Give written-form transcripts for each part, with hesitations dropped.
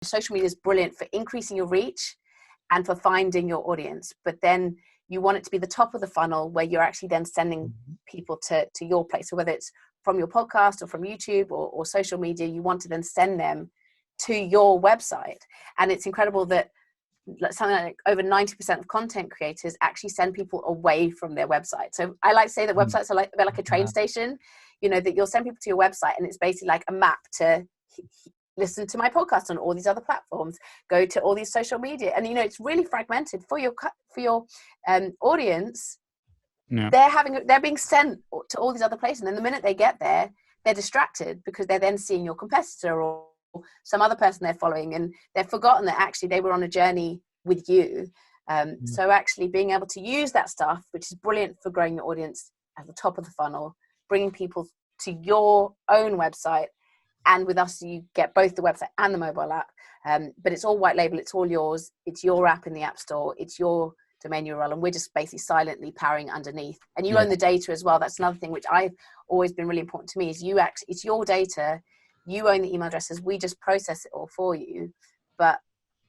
social media is brilliant for increasing your reach and for finding your audience, but then you want it to be the top of the funnel where you're actually then sending people to your place. So whether it's from your podcast or from YouTube or social media, you want to then send them to your website. And it's incredible that something like over 90% of content creators actually send people away from their website. So I like to say that websites are they're like a train station, you know, that you'll send people to your website and it's basically like a map to listen to my podcast on all these other platforms, go to all these social media. And, you know, it's really fragmented for your audience. Yeah. They're being sent to all these other places. And then the minute they get there, they're distracted because they're then seeing your competitor or some other person they're following, and they've forgotten that actually they were on a journey with you. So actually being able to use that stuff, which is brilliant for growing your audience at the top of the funnel, bringing people to your own website. And with us, you get both the website and the mobile app. But it's all white label. It's all yours. It's your app in the App Store. It's your domain URL. And we're just basically silently powering underneath. And you own the data as well. That's another thing which I've always been really important to me is it's your data. You own the email addresses. We just process it all for you. But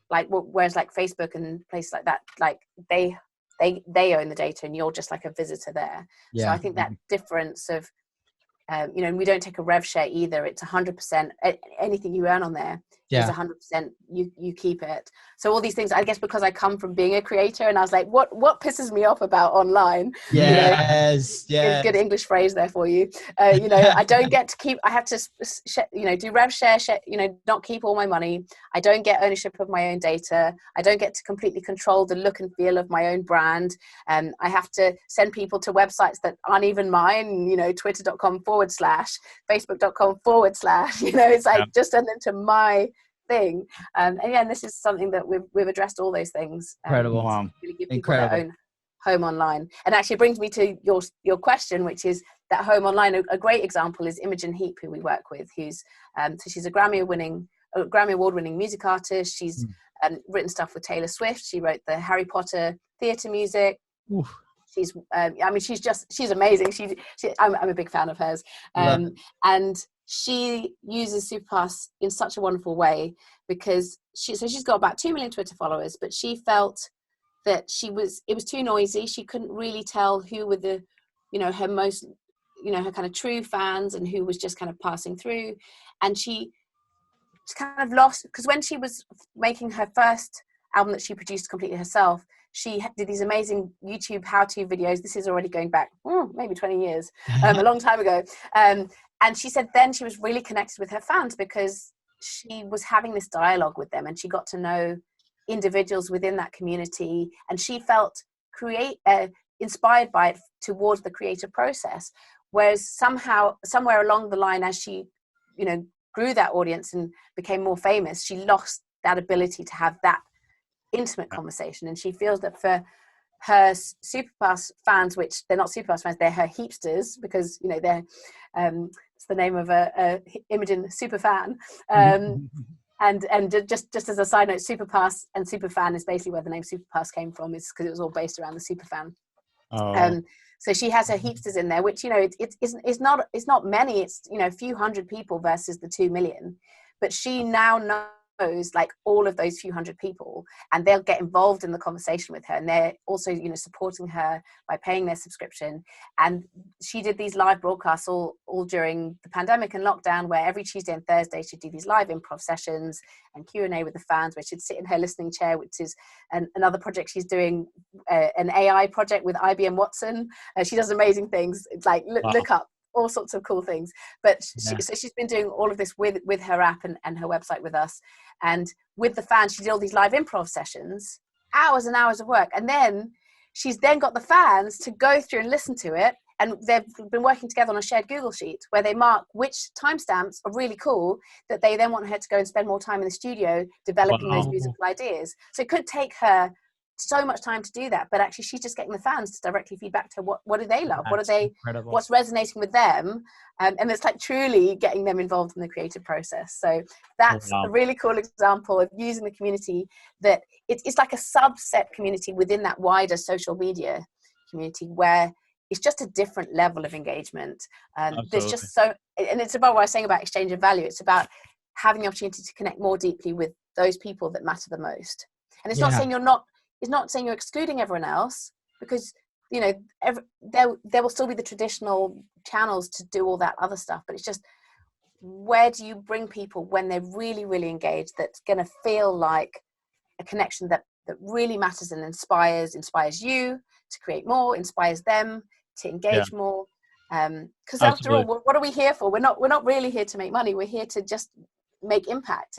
like, whereas like Facebook and places like that, like they own the data and you're just like a visitor there. So I think that difference of, you know, and we don't take a rev share either. It's 100%. Anything you earn on there is 100%. You keep it. So all these things, I guess, because I come from being a creator, and I was like, what pisses me off about online? Yes, you know, good English phrase there for you. You know, I don't get to keep. I have to, you know, do rev share. You know, not keep all my money. I don't get ownership of my own data. I don't get to completely control the look and feel of my own brand. I have to send people to websites that aren't even mine. You know, twitter.com/ facebook.com/ you know, it's like just send them to my thing. And yeah, and this is something that we've addressed all those things. Incredible. Really give people their own home online. And actually it brings me to your question, which is that home online. A great example is Imogen Heap, who we work with, who's so she's a Grammy award winning music artist. She's written stuff with Taylor Swift. She wrote the Harry Potter theatre music. Oof. She's I mean she's amazing. I'm a big fan of hers. And she uses Superpass in such a wonderful way because she's got about 2 million Twitter followers, but she felt that it was too noisy. She couldn't really tell who were the, you know, her most, you know, her kind of true fans and who was just kind of passing through. And she kind of lost, because when she was making her first album that she produced completely herself, she did these amazing YouTube how-to videos. This is already going back maybe 20 years, a long time ago. And she said then she was really connected with her fans because she was having this dialogue with them and she got to know individuals within that community, and she felt inspired by it towards the creative process. Whereas somewhere along the line, as she, you know, grew that audience and became more famous, she lost that ability to have that intimate conversation. And she feels that for her Superpass fans, which they're not Superpass fans, they're her heapsters, because, you know, they're it's the name of a Imogen Superfan. And just as a side note, Superpass and Superfan is basically where the name Superpass came from, is because it was all based around the Superfan. So she has her heapsters in there, which, you know, it's not many. It's, you know, a few hundred people versus the 2 million. But she now knows like all of those few hundred people, and they'll get involved in the conversation with her, and they're also, you know, supporting her by paying their subscription. And she did these live broadcasts all during the pandemic and lockdown, where every Tuesday and Thursday she'd do these live improv sessions and Q&A with the fans, where she'd sit in her listening chair, which is another project she's doing, an AI project with IBM Watson. She does amazing things. It's like look up all sorts of cool things. But so she's been doing all of this with her app and her website with us, and with the fans she did all these live improv sessions, hours and hours of work, and then she's then got the fans to go through and listen to it, and they've been working together on a shared Google sheet where they mark which timestamps are really cool that they then want her to go and spend more time in the studio developing those musical ideas. So it could take her so much time to do that, but actually she's just getting the fans to directly feedback to her what do they love, what's resonating with them, and it's like truly getting them involved in the creative process. So that's a really cool example of using the community, that it's like a subset community within that wider social media community, where it's just a different level of engagement. There's just so, and it's about what I was saying about exchange of value. It's about having the opportunity to connect more deeply with those people that matter the most. And it's not saying it's not saying you're excluding everyone else, because, you know, there will still be the traditional channels to do all that other stuff, but it's just, where do you bring people when they're really, really engaged, that's going to feel like a connection that really matters and inspires you to create more, inspires them to engage more. Because after all, what are we here for? We're not really here to make money. We're here to just make impact.